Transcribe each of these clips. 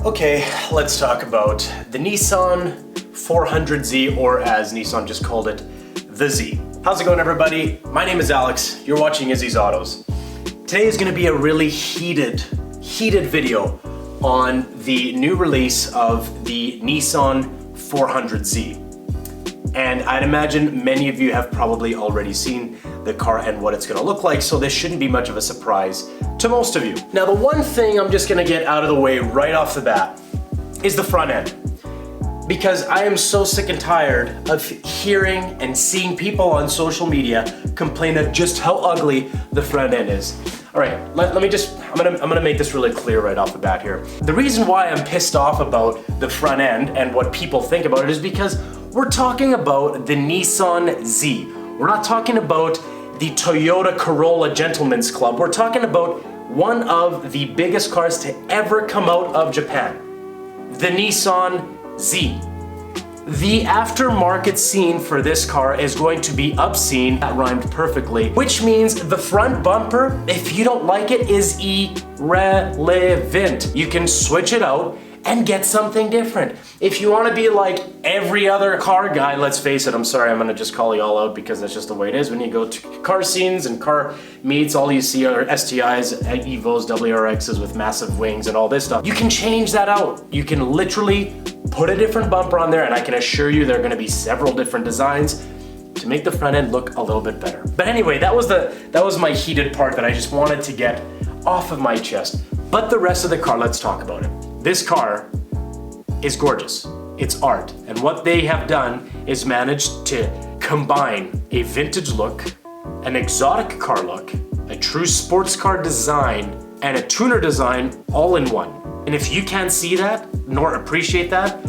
Okay, let's talk about the Nissan 400Z, or as Nissan just called it, the Z. How's it going, everybody? My name is Alex. You're watching Izzy's Autos. Today is going to be a really heated video on the new release of the Nissan 400Z. And I'd imagine many of you have probably already seen the car and what it's gonna look like, so this shouldn't be much of a surprise to most of you. Now, the one thing I'm just gonna get out of the way right off the bat is the front end. Because I am so sick and tired of hearing and seeing people on social media complain of just how ugly the front end is. All right, I'm gonna make this really clear right off the bat here. The reason why I'm pissed off about the front end and what people think about it is because we're talking about the Nissan Z. We're not talking about the Toyota Corolla Gentleman's Club. We're talking about one of the biggest cars to ever come out of Japan, the Nissan Z. The aftermarket scene for this car is going to be obscene. That rhymed perfectly, which means the front bumper, if you don't like it, is irrelevant. You can switch it out and get something different. If you wanna be like every other car guy, let's face it, I'm sorry, I'm gonna just call you all out because that's just the way it is. When you go to car scenes and car meets, all you see are STIs, Evos, WRXs with massive wings and all this stuff. You can change that out. You can literally put a different bumper on there, and I can assure you there are gonna be several different designs to make the front end look a little bit better. But anyway, that was my heated part that I just wanted to get off of my chest. But the rest of the car, let's talk about it. This car is gorgeous. It's art. And what they have done is managed to combine a vintage look, an exotic car look, a true sports car design, and a tuner design all in one. And if you can't see that, nor appreciate that,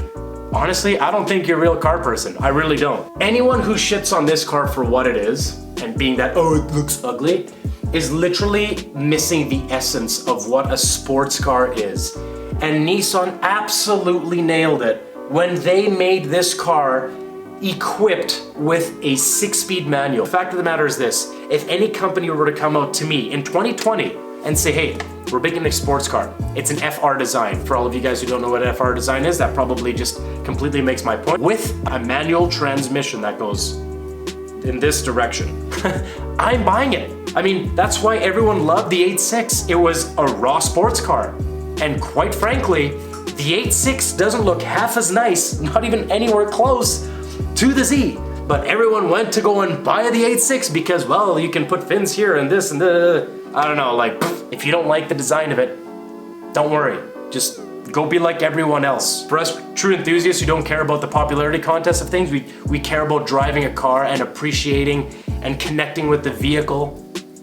honestly, I don't think you're a real car person. I really don't. Anyone who shits on this car for what it is, and being that, oh, it looks ugly, is literally missing the essence of what a sports car is. And Nissan absolutely nailed it when they made this car equipped with a 6-speed manual. The fact of the matter is this: if any company were to come out to me in 2020 and say, hey, we're making a sports car, it's an FR design. For all of you guys who don't know what an FR design is, that probably just completely makes my point. With a manual transmission that goes in this direction, I'm buying it. I mean, that's why everyone loved the 8.6. It was a raw sports car. And quite frankly, the 8.6 doesn't look half as nice, not even anywhere close to the Z. But everyone went to go and buy the 8.6 because, well, you can put fins here and this and the, I don't know, like, if you don't like the design of it, don't worry. Just go be like everyone else. For us true enthusiasts who don't care about the popularity contest of things, we care about driving a car and appreciating and connecting with the vehicle.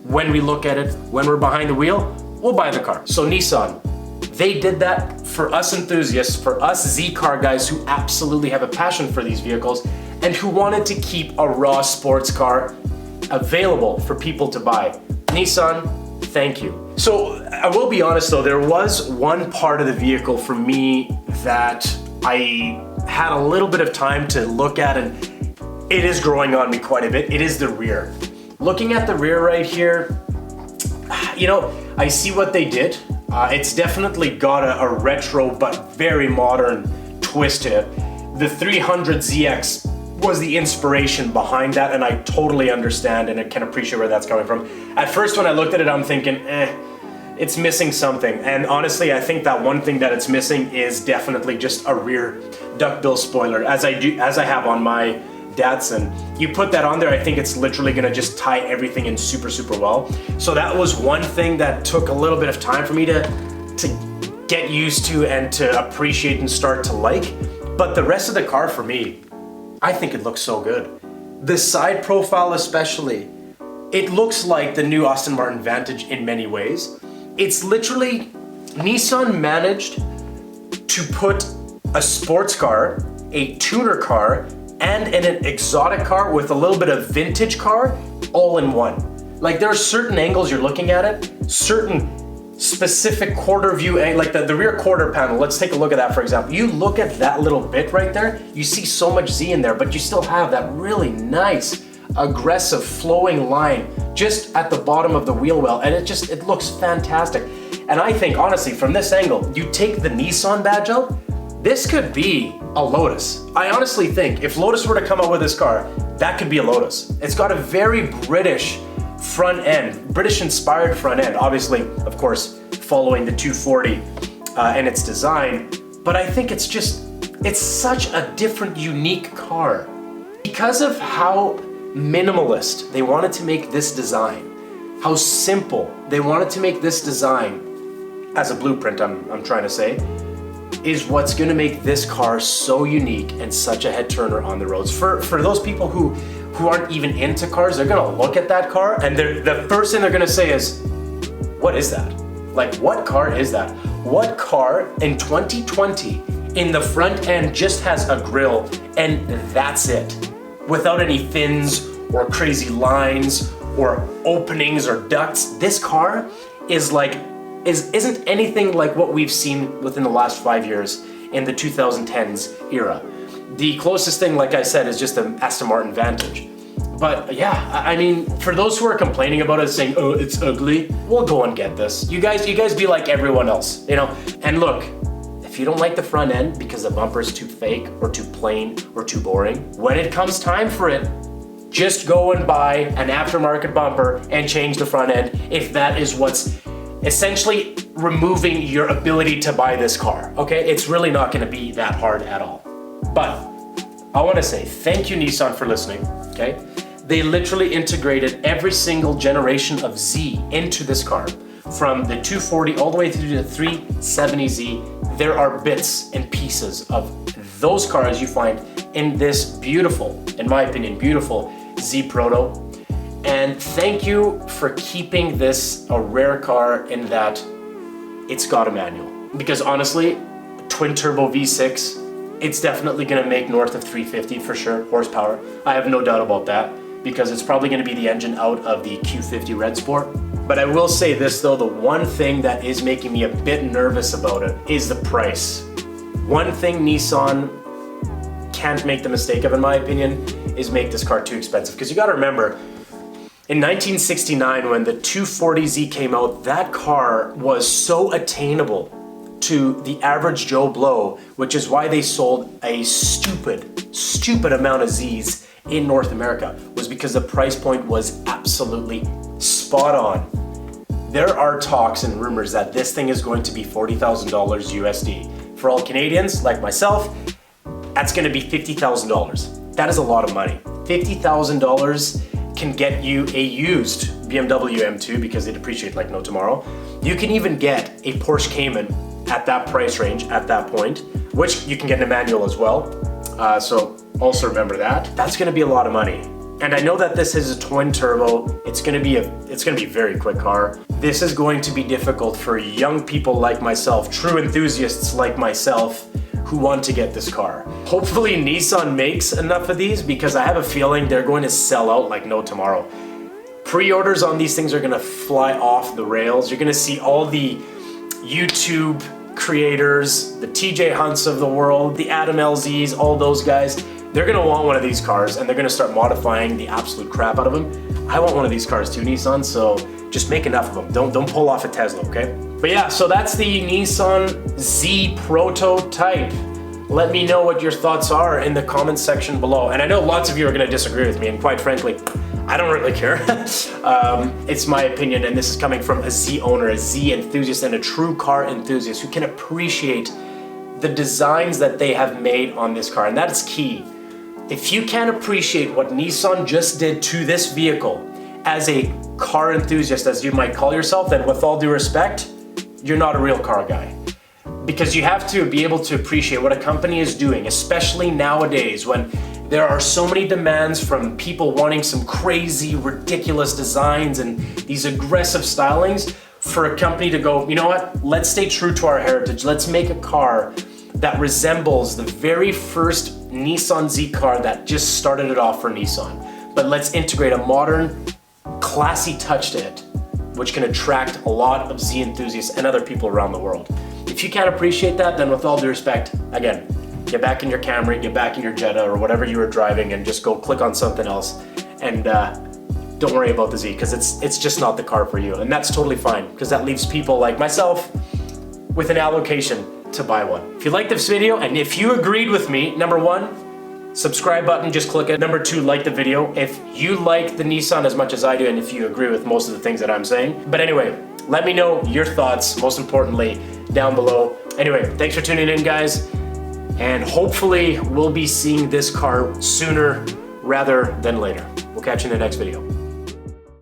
When we look at it, when we're behind the wheel, we'll buy the car. So Nissan, they did that for us enthusiasts, for us Z car guys who absolutely have a passion for these vehicles and who wanted to keep a raw sports car available for people to buy. Nissan, thank you. So I will be honest though, there was one part of the vehicle for me that I had a little bit of time to look at, and it is growing on me quite a bit. It is the rear. Looking at the rear right here, you know, I see what they did. It's definitely got a retro but very modern twist to it. The 300ZX was the inspiration behind that, and I totally understand and I can appreciate where that's coming from. At first when I looked at it, I'm thinking, it's missing something. And honestly, I think that one thing that it's missing is definitely just a rear duckbill spoiler, as I have on my Datsun. You put that on there, I think it's literally gonna just tie everything in super, super well. So that was one thing that took a little bit of time for me to get used to and to appreciate and start to like. But the rest of the car for me, I think it looks so good. The side profile especially, it looks like the new Aston Martin Vantage in many ways. It's literally, Nissan managed to put a sports car, a tuner car, and an exotic car with a little bit of vintage car all in one. Like, there are certain angles you're looking at it, certain specific quarter view, like the rear quarter panel. Let's take a look at that, for example. You look at that little bit right there, you see so much Z in there, but you still have that really nice aggressive flowing line just at the bottom of the wheel well, and it looks fantastic. And I think, honestly, from this angle, you take the Nissan badge out, this could be a Lotus. I honestly think if Lotus were to come out with this car, that could be a Lotus. It's got a very British front end, British inspired front end, obviously, of course, following the 240 and its design, but I think it's such a different, unique car. Because of how minimalist they wanted to make this design, how simple they wanted to make this design as a blueprint, I'm trying to say, is what's gonna make this car so unique and such a head turner on the roads. For those people who aren't even into cars, they're gonna look at that car and the first thing they're gonna say is, what is that? Like, what car is that? What car in 2020 in the front end just has a grille and that's it? Without any fins or crazy lines or openings or ducts. This car isn't anything like what we've seen within the last 5 years in the 2010s era. The closest thing, like I said, is just an Aston Martin Vantage. But yeah, I mean, for those who are complaining about it, saying, oh, it's ugly, well, go and get this. You guys be like everyone else, you know? And look, if you don't like the front end because the bumper's too fake or too plain or too boring, when it comes time for it, just go and buy an aftermarket bumper and change the front end if that is what's essentially removing your ability to buy this car, okay? It's really not gonna be that hard at all. But I wanna say thank you, Nissan, for listening, okay? They literally integrated every single generation of Z into this car. From the 240 all the way through to the 370Z, there are bits and pieces of those cars you find in this beautiful, in my opinion, beautiful Z Proto. And thank you for keeping this a rare car in that it's got a manual. Because honestly, twin turbo V6, it's definitely gonna make north of 350 for sure, horsepower. I have no doubt about that, because it's probably gonna be the engine out of the Q50 Red Sport. But I will say this though, the one thing that is making me a bit nervous about it is the price. One thing Nissan can't make the mistake of, in my opinion, is make this car too expensive. Because you gotta remember, in 1969, when the 240Z came out, that car was so attainable to the average Joe Blow, which is why they sold a stupid amount of Zs in North America, was because the price point was absolutely spot on. There are talks and rumors that this thing is going to be $40,000 USD. For all Canadians like myself, that's gonna be $50,000. That is a lot of money. $50,000 can get you a used BMW M2 because they depreciate like no tomorrow. You can even get a Porsche Cayman at that price range at that point, which you can get in a manual as well. So also remember that. That's gonna be a lot of money. And I know that this is a twin turbo. It's gonna be a very quick car. This is going to be difficult for young people like myself, true enthusiasts like myself, who want to get this car. Hopefully Nissan makes enough of these, because I have a feeling they're going to sell out like no tomorrow. Pre-orders on these things are gonna fly off the rails. You're gonna see all the YouTube creators, the TJ Hunts of the world, the Adam LZs, all those guys. They're gonna want one of these cars and they're gonna start modifying the absolute crap out of them. I want one of these cars too, Nissan, so just make enough of them. Don't pull off a Tesla, okay? But yeah, so that's the Nissan Z prototype. Let me know what your thoughts are in the comments section below. And I know lots of you are gonna disagree with me, and quite frankly, I don't really care. It's my opinion, and this is coming from a Z owner, a Z enthusiast, and a true car enthusiast who can appreciate the designs that they have made on this car, and that is key. If you can't appreciate what Nissan just did to this vehicle as a car enthusiast, as you might call yourself, then with all due respect, you're not a real car guy. Because you have to be able to appreciate what a company is doing, especially nowadays when there are so many demands from people wanting some crazy, ridiculous designs and these aggressive stylings, for a company to go, you know what, let's stay true to our heritage. Let's make a car that resembles the very first Nissan Z car that just started it off for Nissan. But let's integrate a modern, classy touch to it, which can attract a lot of Z enthusiasts and other people around the world. If you can't appreciate that, then with all due respect, again, get back in your Camry, get back in your Jetta or whatever you were driving, and just go click on something else and don't worry about the Z, because it's just not the car for you. And that's totally fine, because that leaves people like myself with an allocation to buy one. If you like this video, and if you agreed with me, number one, subscribe button, just click it. Number two, like the video. If you like the Nissan as much as I do, and if you agree with most of the things that I'm saying. But anyway, let me know your thoughts, most importantly, down below. Anyway, thanks for tuning in, guys. And hopefully we'll be seeing this car sooner rather than later. We'll catch you in the next video.